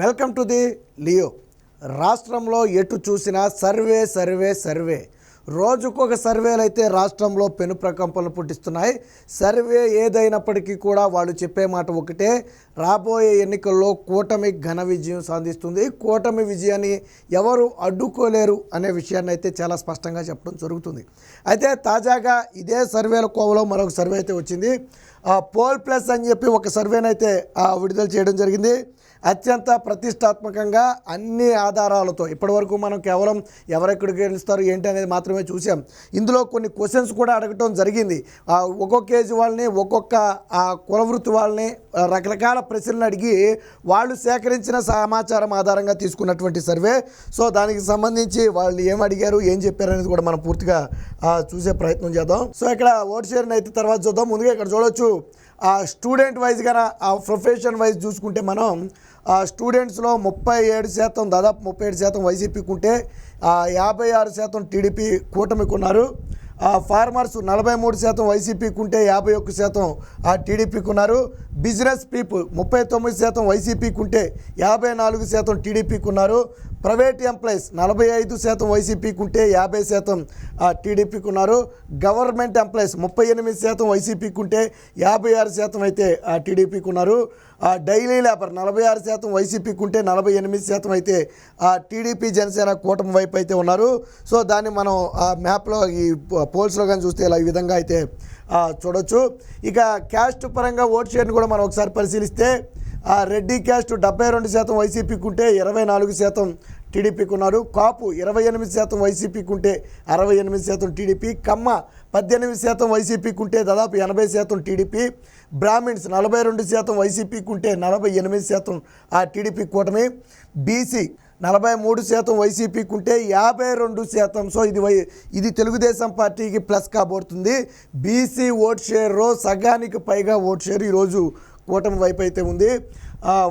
Welcome to the Leo. రాష్ట్రంలో ఎటు చూసినా సర్వే రోజుకొక సర్వేలు అయితే రాష్ట్రంలో పెను ప్రకంపనలు పుట్టిస్తున్నాయి. సర్వే ఏదైనప్పటికీ కూడా వాళ్ళు చెప్పే మాట ఒకటే, రాబోయే ఎన్నికల్లో కూటమి ఘన విజయం సాధిస్తుంది, కూటమి విజయాన్ని ఎవరు అడ్డుకోలేరు అనే విషయాన్ని అయితే చాలా స్పష్టంగా చెప్పడం జరుగుతుంది. అయితే తాజాగా ఇదే సర్వేల కోవలో మరొక సర్వే అయితే వచ్చింది. పోల్ ప్లస్ అని చెప్పి ఒక సర్వేనైతే విడుదల చేయడం జరిగింది. అత్యంత ప్రతిష్టాత్మకంగా అన్ని ఆధారాలతో ఇప్పటివరకు మనం కేవలం ఎవరెక్కడికి గెలుస్తారు ఏంటి అనేది మాత్రమే చూసాం. ఇందులో కొన్ని క్వశ్చన్స్ కూడా అడగటం జరిగింది. ఒక్కొక్క ఏజ్ వాళ్ళని, ఒక్కొక్క కులవృత్తి వాళ్ళని రకరకాల ప్రశ్నలు అడిగి వాళ్ళు సేకరించిన సమాచారం ఆధారంగా తీసుకున్నటువంటి సర్వే. సో దానికి సంబంధించి వాళ్ళు ఏం అడిగారు, ఏం చెప్పారు అనేది కూడా మనం పూర్తిగా చూసే ప్రయత్నం చేద్దాం. సో ఇక్కడ ఓట్ షేర్ని అయితే తర్వాత చూద్దాం. ముందుగా ఇక్కడ చూడవచ్చు స్టూడెంట్ వైజ్గా ప్రొఫెషన్ వైజ్ చూసుకుంటే మనం స్టూడెంట్స్లో 37%, దాదాపు 37% వైసీపీకి ఉంటే 56% టీడీపీ కూటమికి ఉన్నారు. ఫార్మర్స్ 43% వైసీపీకి ఉంటే 51% టీడీపీకి ఉన్నారు. బిజినెస్ పీపుల్ 39% వైసీపీకి ఉంటే 54% టీడీపీకి ఉన్నారు. ప్రైవేట్ ఎంప్లాయీస్ 45% వైసీపీకి ఉంటే 50% టీడీపీకి ఉన్నారు. గవర్నమెంట్ ఎంప్లాయీస్ 38% వైసీపీకి ఉంటే 56% అయితే టీడీపీకి ఉన్నారు. డైలీ లేబర్ 46% వైసీపీకి ఉంటే 48% అయితే టీడీపీ జనసేన కూటమి వైపు అయితే ఉన్నారు. సో దాన్ని మనం మ్యాప్లో ఈ పోల్స్లో కానీ చూస్తే ఇలా ఈ విధంగా అయితే చూడొచ్చు. ఇక క్యాస్ట్ పరంగా ఓట్ షేర్ని కూడా మనం ఒకసారి పరిశీలిస్తే రెడ్డి క్యాస్ట్ 72% వైసీపీకి ఉంటే 24% టీడీపీకి ఉన్నారు. కాపు 28% వైసీపీకి ఉంటే 68% టీడీపీ. కమ్మ 18% వైసీపీకి ఉంటే దాదాపు 80% టీడీపీ. బ్రాహ్మిన్స్ 42% వైసీపీకి ఉంటే 48% టీడీపీ కూటమి. బీసీ 43% వైసీపీకి ఉంటే 52%. సో ఇది తెలుగుదేశం పార్టీకి ప్లస్ కాబోతుంది. బీసీ ఓట్ షేర్లో సగానికి పైగా ఓట్ షేర్ ఈరోజు కూటమి వైపు అయితే ఉంది.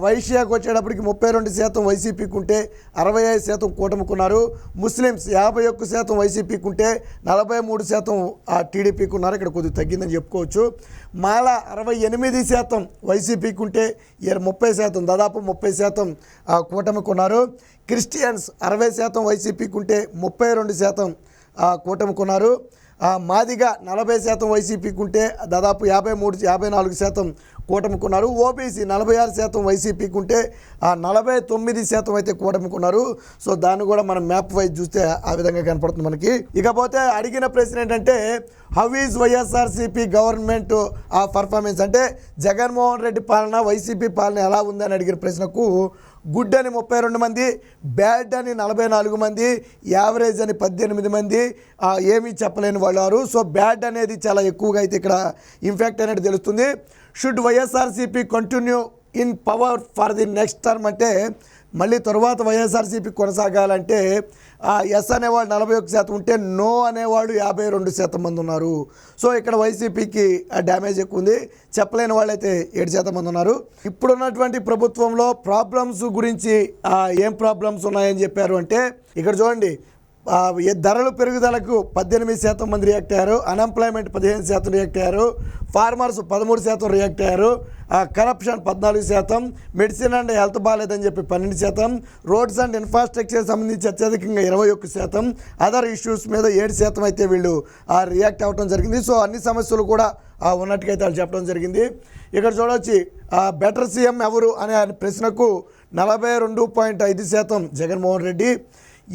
వైశ్యాకు వచ్చేటప్పటికి 32% వైసీపీకి ఉంటే 65% కూటమికి ఉన్నారు. ముస్లిమ్స్ 51% వైసీపీకి ఉంటే 43% టీడీపీకి ఉన్నారు. ఇక్కడ కొద్దిగా తగ్గిందని చెప్పుకోవచ్చు. మాల 68% వైసీపీకి ఉంటే 30%, దాదాపు 30% కూటమికి ఉన్నారు. క్రిస్టియన్స్ 60% వైసీపీకి ఉంటే 32% కూటమికి ఉన్నారు. మాదిగ 40% వైసీపీకి ఉంటే దాదాపు 54% కూటమికి ఉన్నారు. ఓబీసీ 46% వైసీపీకి ఉంటే 49% అయితే కూటమికి ఉన్నారు. సో దాన్ని కూడా మనం మ్యాప్ వైజ్ చూస్తే ఆ విధంగా కనపడుతుంది మనకి. ఇకపోతే అడిగిన ప్రశ్న ఏంటంటే, how is YSRCP government performance, అంటే జగన్మోహన్ రెడ్డి పాలన, వైసీపీ పాలన ఎలా ఉందని అడిగిన ప్రశ్నకు గుడ్ అని 32 మంది, బ్యాడ్ అని 44 మంది, యావరేజ్ అని 18 మంది, ఏమీ చెప్పలేని వాళ్ళు. సో బ్యాడ్ అనేది చాలా ఎక్కువగా అయితే ఇక్కడ ఇంపాక్ట్ అనేది తెలుస్తుంది. Should YSRCP continue in power for the next term, అంటే మళ్ళీ తర్వాత వైఎస్ఆర్సీపీ కొనసాగాలంటే ఎస్ అనేవాళ్ళు 41% ఉంటే నో అనేవాళ్ళు 52% మంది ఉన్నారు. సో ఇక్కడ వైసీపీకి డ్యామేజ్ ఎక్కువ ఉంది. చెప్పలేని వాళ్ళైతే 7% మంది ఉన్నారు. ఇప్పుడున్నటువంటి ప్రభుత్వంలో ప్రాబ్లమ్స్ గురించి ఏం ప్రాబ్లమ్స్ ఉన్నాయని చెప్పారు అంటే ఇక్కడ చూడండి, ధరలు పెరుగుదలకు 18% మంది రియాక్ట్ అయ్యారు. అన్ఎంప్లాయ్మెంట్ 15% రియాక్ట్ అయ్యారు. ఫార్మర్స్ 13% రియాక్ట్ అయ్యారు. కరప్షన్ 14%, మెడిసిన్ అండ్ హెల్త్ బాగాలేదని చెప్పి 12%, రోడ్స్ అండ్ ఇన్ఫ్రాస్ట్రక్చర్ సంబంధించి అత్యధికంగా 21%, అదర్ ఇష్యూస్ మీద 7% అయితే వీళ్ళు రియాక్ట్ అవ్వడం జరిగింది. సో అన్ని సమస్యలు కూడా ఉన్నట్టుకైతే వాళ్ళు చెప్పడం జరిగింది. ఇక్కడ చూడవచ్చు బెటర్ సీఎం ఎవరు అనే ప్రశ్నకు 42.5% జగన్మోహన్ రెడ్డి,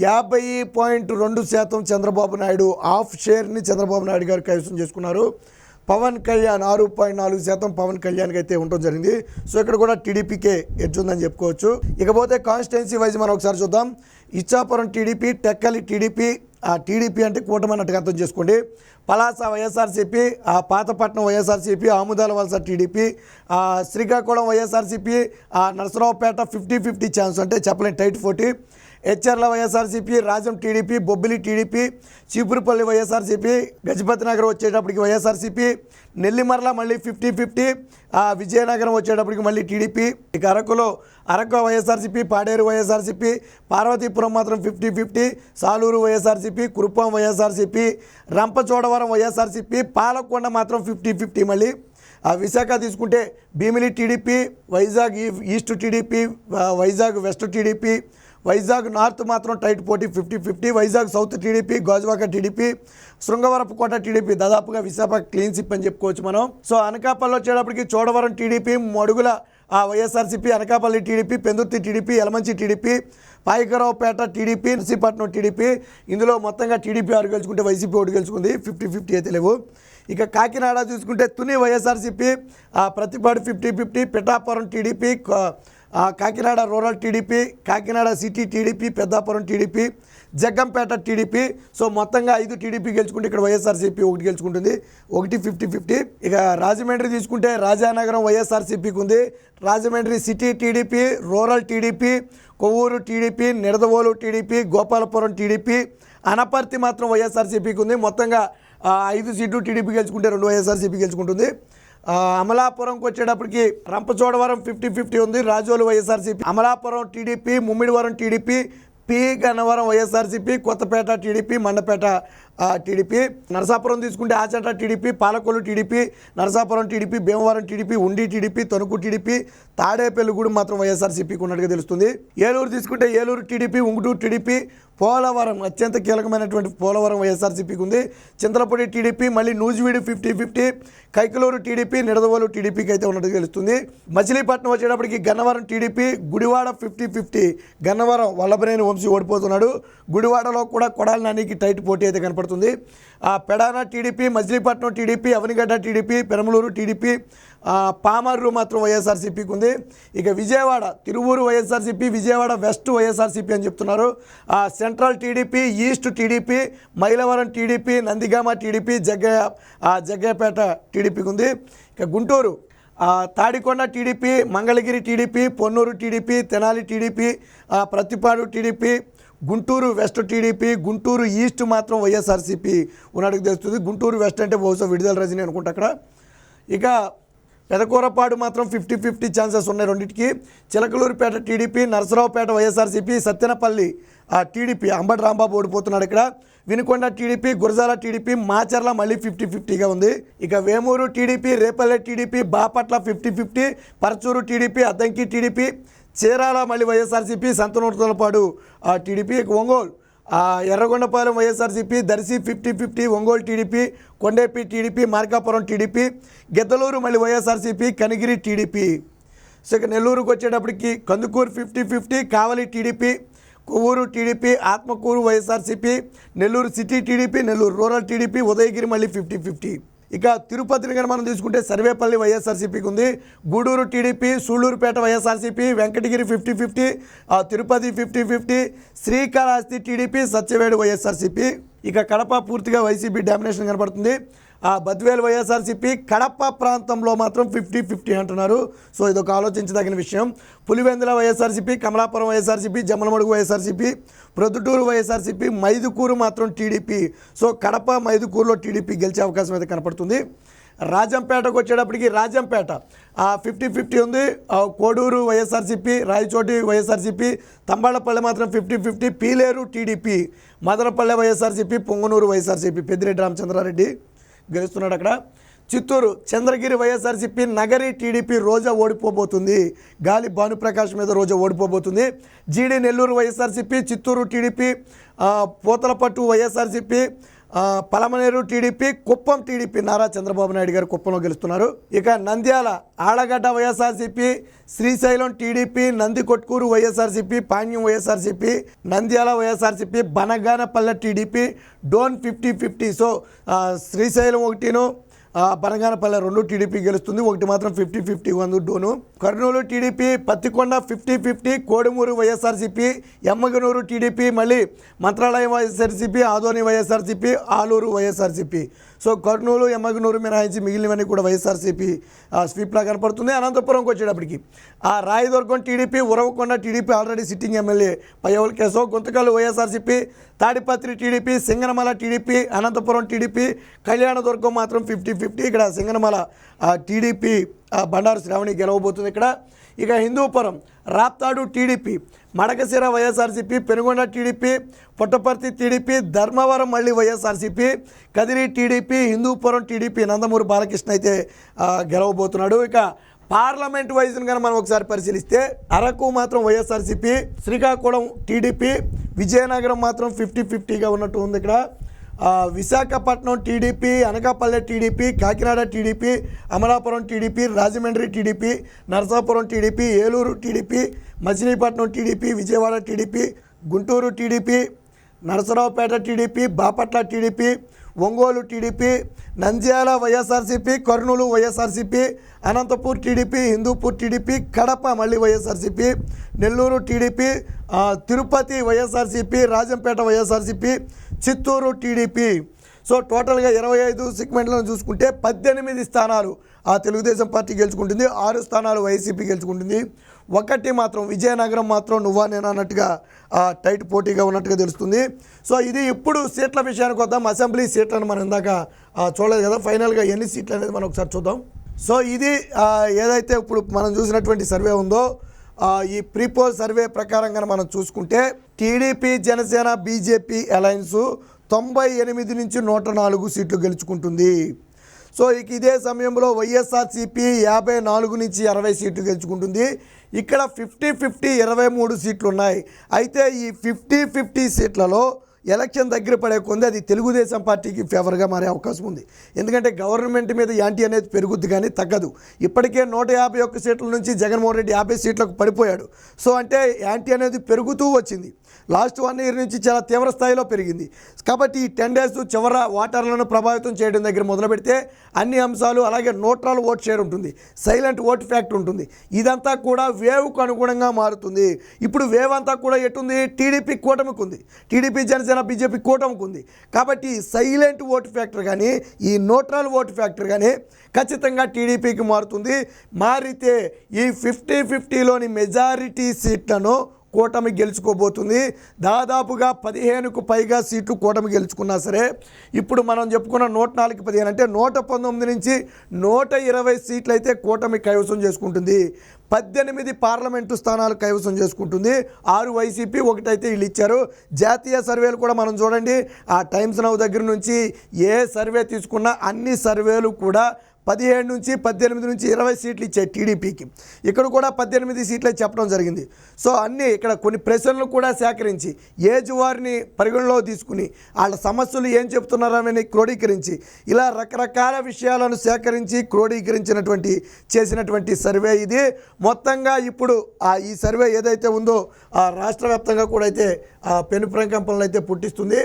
50.2% చంద్రబాబు నాయుడు. హాఫ్ షేర్ని చంద్రబాబు నాయుడు గారు కైవసం చేసుకున్నారు. పవన్ కళ్యాణ్ 6.4% పవన్ కళ్యాణ్కి అయితే ఉండటం జరిగింది. సో ఇక్కడ కూడా టీడీపీకే ఎడ్జ్ ఉందని చెప్పుకోవచ్చు. ఇకపోతే కాన్స్టిట్యున్సీ వైజ్ మనం ఒకసారి చూద్దాం. Ichchapuram TDP, Tekkali TDP. TDP అంటే కూటమి అన్నట్టుగా అర్థం చేసుకోండి. పలాస వైఎస్ఆర్సీపీ, పాతపట్నం వైఎస్ఆర్సీపీ, ఆముదాల వలస టీడీపీ, శ్రీకాకుళం వైఎస్ఆర్సీపీ, నరసరావుపేట 50-50 ఛాన్స్, అంటే చెప్పలేని టైట్ 40. హెచ్ఆర్ల వైఎస్ఆర్సీపీ, రాజం టీడీపీ, బొబ్బిలి టీడీపీ, చీపురుపల్లి వైఎస్ఆర్సీపీ, గజపతి నగర్ వచ్చేటప్పటికి వైఎస్ఆర్సీపీ, నెల్లిమర్ల మళ్ళీ 50-50, విజయనగరం వచ్చేటప్పటికి మళ్ళీ టీడీపీ. ఇక అరకు వైఎస్ఆర్సీపీ, పాడేరు వైఎస్ఆర్సీపీ, పార్వతీపురం మాత్రం 50-50, సాలూరు వైఎస్ఆర్సీపీ, కురుపాం వైఎస్ఆర్సీపీ, రంపచోడవరం వైఎస్ఆర్సీపీ, పాలకొండ మాత్రం 50-50 మళ్ళీ. విశాఖ తీసుకుంటే Bheemili TDP, Vizag east TDP, Vizag west TDP, Vizag north మాత్రం టైట్ పోటీ 50-50, Vizag south TDP, Gajuwaka TDP, Srungavarapukota TDP, దాదాపుగా విశాఖ క్లీన్ స్వీప్ అని చెప్పుకోవచ్చు మనం. సో అనకాపల్లిలో వచ్చేటప్పటికి చోడవరం టీడీపీ, మడుగుల వైఎస్ఆర్సీపీ, అనకాపల్లి టీడీపీ, పెందుర్తి టీడీపీ, యలమంచి టీడీపీ, పాయకరావుపేట టీడీపీ, నర్సీపట్నం టీడీపీ. ఇందులో మొత్తంగా టీడీపీ 6 గెలుచుకుంటే వైసీపీ 1 గెలుచుకుంది. 50-50 అయితే లేవు. ఇక కాకినాడ చూసుకుంటే Tuni YSRCP, Prathipadu 50-50, Pithapuram TDP, Kakinada rural TDP, Kakinada city TDP, Peddapuram TDP, Jaggampeta TDP. So మొత్తంగా 5 టీడీపీ గెలుచుకుంటే ఇక్కడ వైఎస్ఆర్సీపీ 1 గెలుచుకుంటుంది. 1 50-50. ఇక రాజమండ్రి తీసుకుంటే రాజానగరం వైఎస్ఆర్సీపీకి ఉంది. Rajahmundry city TDP, rural TDP, Kovur TDP, Nidadavolu TDP, Gopalapuram TDP, Anaparthi మాత్రం వైఎస్ఆర్సీపీకి ఉంది. మొత్తంగా 5 సీట్లు టీడీపీ గెలుచుకుంటే 2 వైఎస్ఆర్సీపీ గెలుచుకుంటుంది. అమలాపురంకి వచ్చేటప్పటికి రంపచోడవరం 50-50 ఉంది. రాజోలు వైఎస్ఆర్సీపీ, అమలాపురం టీడీపీ, ముమ్మిడివరం టీడీపీ, పి గన్నవరం వైఎస్ఆర్సీపీ, కొత్తపేట టీడీపీ, మండపేట టీడీపీ. నరసాపురం తీసుకుంటే ఆచంట టీడీపీ, పాలకొల్లు టీడీపీ, నరసాపురం టీడీపీ, భీమవరం టీడీపీ, ఉండి టీడీపీ, తణుకు టీడీపీ, తాడేపల్లిగూడెం మాత్రం వైఎస్ఆర్సీపీకి ఉన్నట్టుగా తెలుస్తుంది. ఏలూరు తీసుకుంటే ఏలూరు టీడీపీ, ఉంగుటూరు టీడీపీ, పోలవరం అత్యంత కీలకమైనటువంటి పోలవరం వైఎస్ఆర్సీపీకి ఉంది. చింతలపూడి టీడీపీ, మళ్ళీ నూజివీడు 50-50, కైకలూరు టీడీపీ, నిడదవోలు టీడీపీకి అయితే ఉన్నట్టుగా తెలుస్తుంది. మచిలీపట్నం వచ్చేటప్పటికి గన్నవరం టీడీపీ, గుడివాడ 50-50, గన్నవరం వల్లభనేని వంశీ ఓడిపోతున్నాడు. గుడివాడలో కూడా కొడాలి నానికి టైట్ పోటీ అయితే కనపడుతుంది. పెడాన టీడీపీ, మచిలీపట్నం టీడీపీ, అవనిగడ్డ టీడీపీ, పెరమలూరు టీడీపీ, పామర్రు మాత్రం వైఎస్ఆర్సీపీకి ఉంది. ఇక విజయవాడ తిరువూరు వైఎస్ఆర్సీపీ, విజయవాడ వెస్ట్ వైఎస్ఆర్సీపీ అని చెప్తున్నారు. సెంట్రల్ టీడీపీ, ఈస్ట్ టీడీపీ, మైలవరం టీడీపీ, నందిగామ టీడీపీ, జగ్గయ్యపేట టీడీపీకి ఉంది. ఇక గుంటూరు తాడికొండ టీడీపీ, మంగళగిరి టీడీపీ, పొన్నూరు టీడీపీ, తెనాలి టీడీపీ, ప్రతిపాడు టీడీపీ, గుంటూరు వెస్ట్ టీడీపీ, గుంటూరు ఈస్ట్ మాత్రం వైఎస్ఆర్సీపీ ఉన్నట్టుకు తెలుస్తుంది. గుంటూరు వెస్ట్ అంటే బహుశా విడుదల రజని అనుకుంటా అక్కడ. ఇక పెదకూరపాడు మాత్రం 50-50 ఛాన్సెస్ ఉన్నాయి రెండింటికి. చిలకలూరుపేట టీడీపీ, నరసరావుపేట వైఎస్ఆర్సీపీ, సత్తెనపల్లి టీడీపీ, అంబటి రాంబాబు ఓడిపోతున్నాడు ఇక్కడ. వినుకొండ టీడీపీ, గురజాల టీడీపీ, మాచర్ల మళ్ళీ 50-50గా ఉంది. ఇక వేమూరు టీడీపీ, రేపల్లె టీడీపీ, బాపట్ల 50-50, పరచూరు టీడీపీ, అద్దంకి టీడీపీ, చీరాల మళ్ళీ వైఎస్ఆర్సీపీ, సంతనూరుతలపాడు టీడీపీ. ఇక ఒంగోలు ఎర్రగొండపాలెం వైఎస్ఆర్సీపీ, దర్శి 50-50, ఒంగోలు టీడీపీ, కొండేపి టీడీపీ, మార్కాపురం టీడీపీ, గిద్దలూరు మళ్ళీ వైఎస్ఆర్సీపీ, కనిగిరి టీడీపీ. సో ఇక నెల్లూరుకు వచ్చేటప్పటికి Kandukur 50-50, Kavali TDP, Kovur TDP, Atmakur YSRCP, Nellore city TDP, Nellore rural TDP, Udayagiri మళ్ళీ 50-50. ఇక తిరుపతిని కనుక మనం తీసుకుంటే సర్వేపల్లి వైఎస్ఆర్సీపీకి ఉంది. Gudur TDP, Sullurpeta YSRCP, Venkatagiri 50-50, Tirupati 50-50, Srikalahasti TDP, Satyavedu YSRCP. ఇక కడప పూర్తిగా వైసీపీ డామినేషన్ కనపడుతుంది. బద్వేలు వైఎస్ఆర్సీపీ, కడప ప్రాంతంలో మాత్రం 50-50 అంటున్నారు. సో ఇదొక ఆలోచించదగిన విషయం. పులివెందుల వైఎస్ఆర్సీపీ, కమలాపురం వైఎస్ఆర్సీపీ, జమ్మలమడుగు వైఎస్ఆర్సీపీ, ప్రొద్దుటూరు వైఎస్ఆర్సీపీ, మైదుకూరు మాత్రం టీడీపీ. సో కడప మైదుకూరులో టీడీపీ గెలిచే అవకాశం అయితే కనపడుతుంది. రాజంపేటకు వచ్చేటప్పటికి రాజంపేట 50-50 ఉంది. కోడూరు వైఎస్ఆర్సీపీ, రాయచోటి వైఎస్ఆర్సీపీ, తంబాళపల్లె మాత్రం 50-50, పీలేరు టీడీపీ, మదనపల్లె వైఎస్ఆర్సీపీ, పొంగనూరు వైఎస్ఆర్సీపీ, పెద్దిరెడ్డి రామచంద్రారెడ్డి గెలుస్తున్నాడు అక్కడ. చిత్తూరు చంద్రగిరి వైఎస్ఆర్సీపీ, నగరి టీడీపీ, రోజా ఓడిపోబోతుంది. గాలి భానుప్రకాష్ మీద రోజా ఓడిపోబోతుంది. జీడీ నెల్లూరు వైఎస్ఆర్సీపీ, చిత్తూరు టీడీపీ, పూతలపట్టు వైఎస్ఆర్సీపీ, పలమనేరు టీడీపీ, కుప్పం టీడీపీ, నారా చంద్రబాబు నాయుడు గారు కుప్పంలో గెలుస్తున్నారు. ఇక నంద్యాల ఆళ్లగడ్డ వైఎస్ఆర్సీపీ, శ్రీశైలం టీడీపీ, నందికొట్కూరు వైఎస్ఆర్సీపీ, పాణ్యం వైఎస్ఆర్సీపీ, నంద్యాల వైఎస్ఆర్సీపీ, బనగానపల్లె టీడీపీ, డోన్ 50-50. సో శ్రీశైలం ఒకటిను, బనగానపల్లె 2 టీడీపీ గెలుస్తుంది. ఒకటి మాత్రం 50-50 ఉంది Dhone. Kurnool TDP, Pattikonda 50-50, Kodumur YSRCP, Yemmiganur TDP, మళ్ళీ Mantralayam YSRCP, Adoni YSRCP, Alur YSRCP. So Kurnool, Yemmiganur మినహాయించి మిగిలినవన్నీ కూడా వైఎస్ఆర్సీపీ స్వీప్లా కనపడుతుంది. అనంతపురంకి వచ్చేటప్పటికి Rayadurgam TDP, Uravakonda TDP, already sitting MLA Payyavula Keshav, Guntakal YSRCP, Tadipatri TDP, Singanamala TDP, Anantapur TDP, Kalyandurg మాత్రం 50-50. ఇక్కడ సింగనమల టీడీపీ బండారు శ్రావణి గెలవబోతుంది ఇక్కడ. ఇక Hindupur Raptadu TDP, Madakasira YSRCP, Penukonda TDP, Puttaparthi TDP, Dharmavaram మళ్ళీ YSRCP, Kadiri TDP, Hindupuram TDP, Nandamuri Balakrishna అయితే గెలవబోతున్నాడు. ఇక పార్లమెంట్ వైజ్ను కనుక మనం ఒకసారి పరిశీలిస్తే అరకు మాత్రం వైఎస్ఆర్సీపీ, శ్రీకాకుళం టీడీపీ, విజయనగరం మాత్రం 50-50గా ఉన్నట్టు ఉంది ఇక్కడ. విశాఖపట్నం టీడీపీ, అనకాపల్లె టీడీపీ, కాకినాడ టీడీపీ, అమలాపురం టీడీపీ, రాజమండ్రి టీడీపీ, నరసాపురం టీడీపీ, ఏలూరు టీడీపీ, మచిలీపట్నం టీడీపీ, విజయవాడ టీడీపీ, గుంటూరు టీడీపీ, నరసరావుపేట టీడీపీ, బాపట్ల టీడీపీ, ఒంగోలు టీడీపీ, నంద్యాల వైఎస్ఆర్సీపీ, కర్నూలు వైఎస్ఆర్సీపీ, అనంతపూర్ టీడీపీ, హిందూపూర్ టీడీపీ, కడప మళ్ళీ వైఎస్ఆర్సీపీ, నెల్లూరు టీడీపీ, తిరుపతి వైఎస్ఆర్సీపీ, రాజంపేట వైఎస్ఆర్సీపీ, చిత్తూరు టీడీపీ. సో టోటల్గా 25 సెగ్మెంట్లను చూసుకుంటే 18 స్థానాలు తెలుగుదేశం పార్టీ గెలుచుకుంటుంది, 6 స్థానాలు వైసీపీ గెలుచుకుంటుంది. ఒకటి మాత్రం విజయనగరం మాత్రం నువ్వా నేనా అన్నట్టుగా టైట్ పోటీగా ఉన్నట్టుగా తెలుస్తుంది. సో ఇది ఇప్పుడు సీట్ల విషయానికి వద్దాం. అసెంబ్లీ సీట్లను మనం ఇందాక చూడలేదు కదా, ఫైనల్గా ఎన్ని సీట్లు అనేది మనం ఒకసారి చూద్దాం. సో ఇది ఏదైతే ఇప్పుడు మనం చూసినటువంటి సర్వే ఉందో ఈ ప్రీపోల్ సర్వే ప్రకారంగా మనం చూసుకుంటే టీడీపీ, జనసేన, బీజేపీ అలయన్సు 98 నుంచి 104 సీట్లు గెలుచుకుంటుంది. సో ఇదే సమయంలో వైఎస్ఆర్సీపీ 54 నుంచి 60 సీట్లు గెలుచుకుంటుంది. ఇక్కడ 50-50 23 సీట్లు ఉన్నాయి. అయితే ఈ 50-50 సీట్లలో ఎలక్షన్ దగ్గర పడే కొంది అది తెలుగుదేశం పార్టీకి ఫేవర్గా మారే అవకాశం ఉంది. ఎందుకంటే గవర్నమెంట్ మీద యాంటీ అనేది పెరుగుద్ది కానీ తగ్గదు. ఇప్పటికే 151 సీట్ల నుంచి జగన్మోహన్ రెడ్డి 50 సీట్లకు పడిపోయాడు. సో అంటే యాంటీ అనేది పెరుగుతూ వచ్చింది. లాస్ట్ 1 ఇయర్ నుంచి చాలా తీవ్ర స్థాయిలో పెరిగింది. కాబట్టి ఈ 10 డేస్ చివర ఓటర్లను ప్రభావితం చేయడం దగ్గర మొదలు పెడితే అన్ని అంశాలు, అలాగే న్యూట్రల్ ఓట్ షేర్ ఉంటుంది, సైలెంట్ ఓట్ ఫ్యాక్టర్ ఉంటుంది. ఇదంతా కూడా వేవ్కు అనుగుణంగా మారుతుంది. ఇప్పుడు వేవ్ అంతా కూడా ఎటుంది? టీడీపీ కూటమికి ఉంది, టీడీపీ, జనసేన, బీజేపీ కూటమికి ఉంది. కాబట్టి సైలెంట్ ఓట్ ఫ్యాక్టర్ కానీ ఈ న్యూట్రల్ ఓట్ ఫ్యాక్టర్ కానీ ఖచ్చితంగా టీడీపీకి మారుతుంది. మారితే ఈ 50-50లోని మెజారిటీ సీట్లను కూటమి గెలుచుకోబోతుంది. దాదాపుగా 15కు పైగా సీట్లు కూటమి గెలుచుకున్నా సరే ఇప్పుడు మనం చెప్పుకున్న 104కి 15 అంటే 119 నుంచి 120 సీట్లు అయితే కూటమి కైవసం చేసుకుంటుంది. 18 పార్లమెంటు స్థానాలు కైవసం చేసుకుంటుంది. 6 వైసీపీ, 1 అయితే వీళ్ళు ఇచ్చారు. జాతీయ సర్వేలు కూడా మనం చూడండి, టైమ్స్ నౌ దగ్గర నుంచి ఏ సర్వే తీసుకున్నా అన్ని సర్వేలు కూడా 17 నుంచి 18 నుంచి 20 సీట్లు ఇచ్చాయి టీడీపీకి. ఇక్కడ కూడా 18 సీట్లే చెప్పడం జరిగింది. సో అన్నీ ఇక్కడ కొన్ని ప్రశ్నలు కూడా సేకరించి ఏజ్ వారిని పరిగణలో తీసుకుని వాళ్ళ సమస్యలు ఏం చెప్తున్నారని క్రోడీకరించి ఇలా రకరకాల విషయాలను సేకరించి క్రోడీకరించినటువంటి చేసినటువంటి సర్వే ఇది. మొత్తంగా ఇప్పుడు ఈ సర్వే ఏదైతే ఉందో రాష్ట్ర వ్యాప్తంగా కూడా అయితే పెను ప్రకంపనలు అయితే పుట్టిస్తుంది.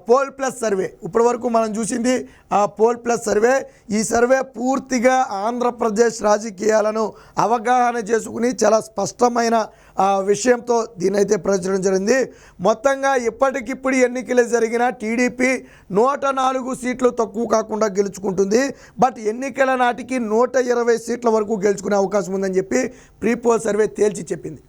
పోల్ ప్లస్ సర్వే ఇప్పటి వరకు మనం చూసింది పోల్ ప్లస్ సర్వే. ఈ సర్వే పూర్తిగా ఆంధ్రప్రదేశ్ రాజకీయాలను అవగాహన చేసుకుని చాలా స్పష్టమైన విషయంతో దీని అయితే ప్రచురించడం జరిగింది. మొత్తంగా ఇప్పటికిప్పుడు ఎన్నికలు జరిగిన టీడీపీ 104 సీట్లు తక్కువ కాకుండా గెలుచుకుంటుంది. బట్ ఎన్నికల నాటికి 120 సీట్ల వరకు గెలుచుకునే అవకాశం ఉందని చెప్పి ప్రీపోల్ సర్వే తేల్చి చెప్పింది.